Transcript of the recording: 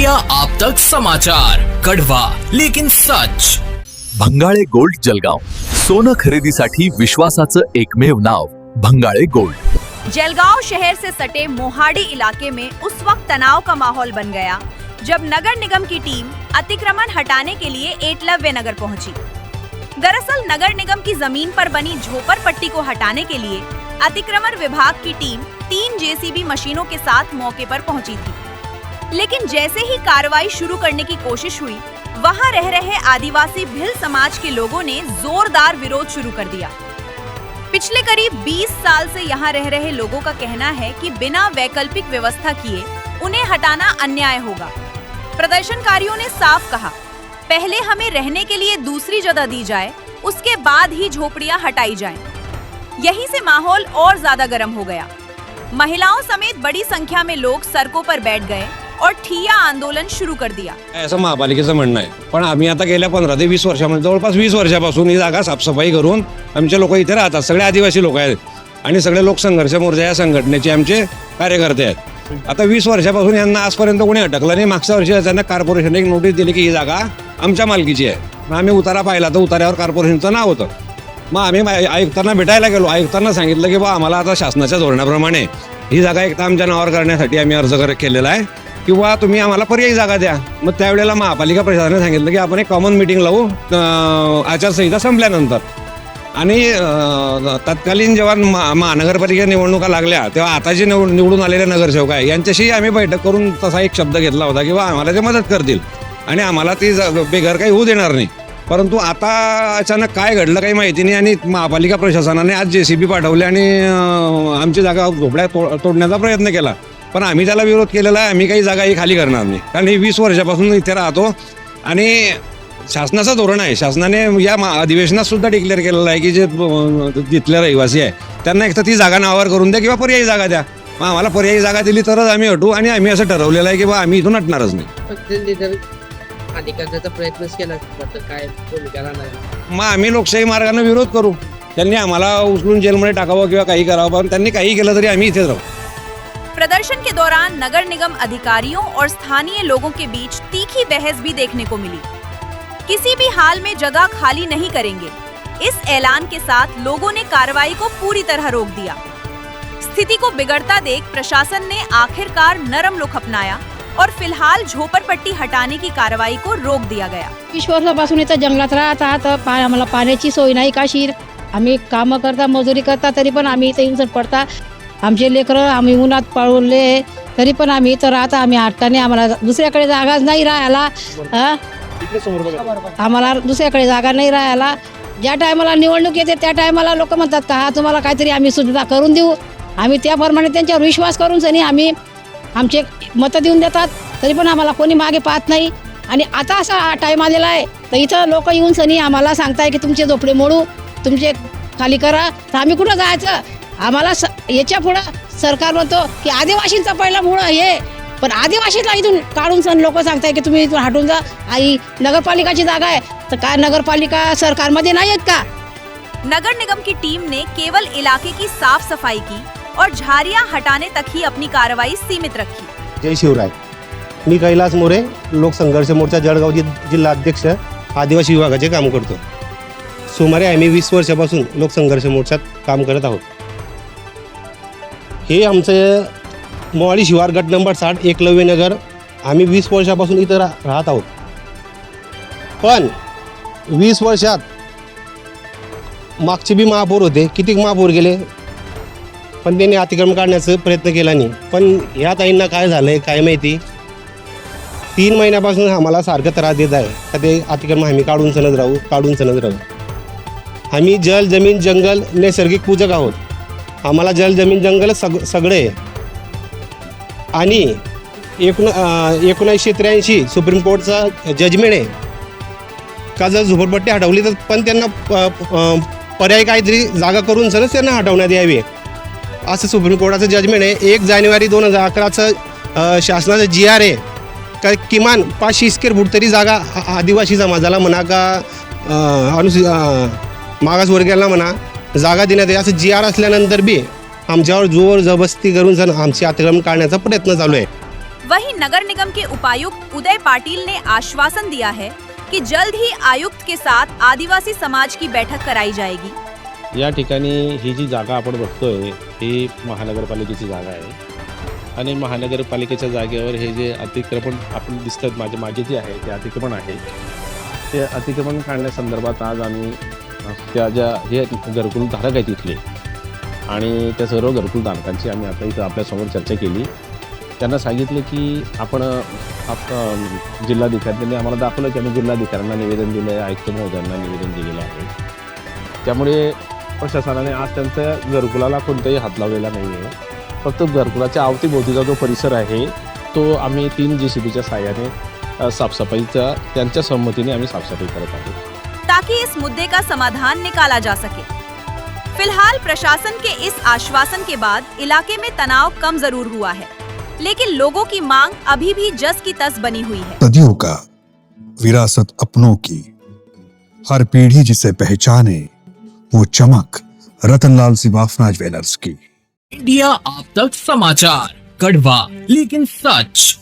Media आप तक समाचार, कड़वा लेकिन सच। भंगाळे गोल्ड जलगाव, सोनं खरेदीसाठी विश्वासाचं एकमेव नाव भंगाळे गोल्ड। जलगांव शहर से सटे मोहाड़ी इलाके में उस वक्त तनाव का माहौल बन गया जब नगर निगम की टीम अतिक्रमण हटाने के लिए एकलव्य नगर पहुंची। दरअसल नगर निगम की जमीन पर बनी झोपड़पट्टी को हटाने के लिए अतिक्रमण विभाग की टीम 3 जेसीबी मशीनों के साथ मौके पर पहुंची थी। लेकिन जैसे ही कार्रवाई शुरू करने की कोशिश हुई, वहां रह रहे आदिवासी भिल समाज के लोगों ने जोरदार विरोध शुरू कर दिया। पिछले करीब 20 साल से यहाँ रह रहे लोगों का कहना है कि बिना वैकल्पिक व्यवस्था किए उन्हें हटाना अन्याय होगा। प्रदर्शनकारियों ने साफ कहा, पहले हमें रहने के लिए दूसरी जगह दी जाए, उसके बाद ही झोपड़ियां हटाई जाएं। यहीं से माहौल और ज्यादा गर्म हो गया। महिलाओं समेत बड़ी संख्या में लोग सड़कों पर बैठ गए और ठिय्या आंदोलन शुरू कर दिया। असं महापालिकेचं म्हणणं आहे, पण आम्ही आता गेल्या 15 ते 20 वर्षामध्ये जवळपास 20 वर्षापासून ही जागा साफसफाई करून आमचे लोक इथे राहतात। सगळे आदिवासी लोक आहेत आणि सगळे लोकसंघर्ष मोर्चा या संघटनेचे आमचे कार्यकर्ते आहेत। आता 20 वर्षापासून यांना आजपर्यंत कोणी अटकलं नाही। मागच्या वर्षी अचानक कॉर्पोरेशनने एक नोटीस दिली की ही जागा आमच्या मालकीची आहे। मग आम्ही उतारा पाहिला तर उतार्यावर कॉर्पोरेशनचं नाव होतं। मग आम्ही आयुक्तांना भेटायला गेलो। आयुक्तांना सांगितलं की बा आम्हाला आता शासनाच्या धोरणाप्रमाणे ही जागा एकदा आमच्या नावावर करण्यासाठी आम्ही अर्ज केलेला आहे किंवा तुम्ही आम्हाला पर्यायी जागा द्या। मग त्यावेळेला महापालिका प्रशासनाने सांगितलं की आपण एक कॉमन मीटिंग लावू आचारसंहिता संपल्यानंतर। आणि तत्कालीन जेव्हा महानगरपालिका निवडणुका लागल्या तेव्हा आता जे निवडून आलेले नगरसेवक आहे यांच्याशी आम्ही बैठक करून तसा एक शब्द घेतला होता की बा आम्हाला ते मदत करतील आणि आम्हाला ती बेघर काही होऊ देणार नाही। परंतु आता अचानक काय घडलं काही माहिती नाही आणि महापालिका प्रशासनाने आज JCB पाठवले आणि आमची जागा झोपड्या तोडण्याचा प्रयत्न केला। पण आम्ही त्याला विरोध केलेला आहे। आम्ही काही जागा ही खाली करणार नाही, कारण ही 20 वर्षापासून इथे राहतो आणि शासनाचं धोरण आहे। शासनाने या अधिवेशनात सुद्धा डिक्लेअर केलेलं आहे की जे तिथले रहिवासी आहे त्यांना एक तर ती जागा नावावर करून द्या किंवा पर्यायी जागा द्या। मग आम्हाला पर्यायी जागा दिली तरच आम्ही हटू आणि आम्ही असं ठरवलेलं आहे की बा आम्ही इथून हटणारच नाही। अधिकाराचा प्रयत्न केला तर काय भूमिका राहणार? मग आम्ही लोकशाही मार्गाने विरोध करू। त्यांनी आम्हाला उचलून जेलमध्ये टाकावं किंवा काही करावं, पण त्यांनी काही केलं तरी आम्ही इथेच राहू। प्रदर्शन के दौरान नगर निगम अधिकारियों और स्थानीय लोगों के बीच तीखी बहस भी देखने को मिली। किसी भी हाल में जगह खाली नहीं करेंगे, इस ऐलान के साथ लोगों ने कार्रवाई को पूरी तरह रोक दिया। स्थिति को बिगड़ता देख प्रशासन ने आखिरकार नरम रुख अपनाया और फिलहाल झोपड़पट्टी हटाने की कार्रवाई को रोक दिया गया। 20 वर्षापासून इथं जंगलात राहतात, आम्हाला पाण्याची सोय नाही काशीर। आम्ही कामं करता, मजुरी करता, तरी पण आम्ही इथं येऊन पडता। आमचे लेकरं आम्ही उन्हात पळवले तरी पण आम्ही इथं राहता। आम्ही अडकाने आम्हाला दुसऱ्याकडे जागा नाही राहायला, आम्हाला दुसऱ्याकडे जागा नाही राहायला। ज्या टायमाला निवडणूक येते त्या टायमाला लोक म्हणतात का तुम्हाला काहीतरी आम्ही सुविधा करून देऊ। आम्ही त्याप्रमाणे त्यांच्यावर विश्वास करून सनी आम्ही आमचे मतं देऊन देतात, तरी पण आम्हाला कोणी मागे पाहत नाही। आणि आता असा टाईम आलेला आहे तर इथं लोक येऊन सनी आम्हाला सांगताय की तुमचे झोपडे मोडू, तुमचे खाली करा, तर आम्ही कुठं जायचं? आम्हाला याच्या पुढं सरकार म्हणतो की आदिवासींचा पहिला मूळ हे, पण आदिवासीला इथून काढून सण लोक सांगताय की तुम्ही इथून हटून जा। आई नगरपालिकाची जागा आहे तर काय नगरपालिका सरकारमध्ये नाही आहेत का? नगर निगम की टीम ने केवल इलाके की साफ सफाई की और झाड़ियां हटाने तक ही अपनी कार्रवाई सीमित रखी। जय शिवराय। मी कैलास मोरे, लोकसंघर्ष मोर्चा जळगाव जिल्हा अध्यक्ष, आदिवासी विभागाचे काम करतो। सुमारे आम्ही 20 वर्षापासून लोकसंघर्ष मोर्चात काम करत आहोत। हे आमचं मोहाडी शिवार गट नंबर 60 एकलव्य नगर, आम्ही 20 वर्षापासून इथं राहत आहोत। पण 20 वर्षात मागचे बी महापौर होते, किती महापौर गेले, पण त्यांनी अतिक्रमण काढण्याचा प्रयत्न केला नाही। पण ह्या ताईंना काय झालंय काय माहिती, 3 महिन्यापासून आम्हाला सारखं त्रास देत आहे का ते अतिक्रमण आम्ही काढून सणत राहू। आम्ही जल जमीन जंगल नैसर्गिक पूजक आहोत। आम्हाला जल जमीन जंगल सगळे आणि 1983 सुप्रीम कोर्टचा जजमेंट आहे का जर झोपडपट्टी हटवली तर पण त्यांना पर्याय काहीतरी जागा करून सणच त्यांना हटवण्यात यावी, असं सुप्रीम कोर्टाचं जजमेंट आहे। 1 जानेवारी 2011चं शासनाचं GR आहे का किमान 500 स्क्वेअर फूट तरी जागा आदिवासी समाजाला म्हणा का मागासवर्गीयांना म्हणा जागा देण्यात आहे, असं GR असल्यानंतर बी आमच्यावर जोर जबरदस्ती करून आमची अतिक्रमण काढण्याचा प्रयत्न चालू आहे। वहीं नगर निगम के उपायुक्त उदय पाटिल ने आश्वासन दिया है कि जल्द ही आयुक्त के साथ आदिवासी समाज की बैठक कराई जाएगी। या ठिकाणी ही जी जागा आपण बघतोय ही महानगरपालिकेची जागा आहे आणि महानगरपालिकेच्या जागेवर हे जे अतिक्रमण आपण दिसतात माझ्या मागे जे आहे ते अतिक्रमण आहे ते अतिक्रमण काढण्यासंदर्भात आज आम्ही त्या ज्या हे घरकुल धारक आहेत इथले आणि त्या सर्व घरकुल धारकांची आम्ही आता इथं आपल्यासमोर चर्चा केली. त्यांना सांगितलं की आपण जिल्हाधिकाऱ्यांनी आम्हाला दाखवलं की आम्ही जिल्हाधिकाऱ्यांना निवेदन दिलं आहे, आयुक्त महोदयांना निवेदन दिलेलं आहे. त्यामुळे प्रशासनाने आज त्यांच्या घरकुलाला कोणताही हात लावलेला नाही आहे. फक्त घरकुलाच्या अवतीभोवतीचा जो परिसर आहे तो आम्ही 3 JCBच्या साहाय्याने साफसफाईचा त्यांच्या संमतीने आम्ही साफसफाई करत आहोत ताकि इस मुद्दे का समाधान निकाला जा सके। फिलहाल प्रशासन के इस आश्वासन के बाद इलाके में तनाव कम जरूर हुआ है, लेकिन लोगों की मांग अभी भी जस की तस बनी हुई है। सदियों का विरासत अपनों की, हर पीढ़ी जिसे पहचाने वो चमक रतनलाल सिबाफना ज्वेलर्स की। इंडिया आप तक समाचार, कड़वा लेकिन सच।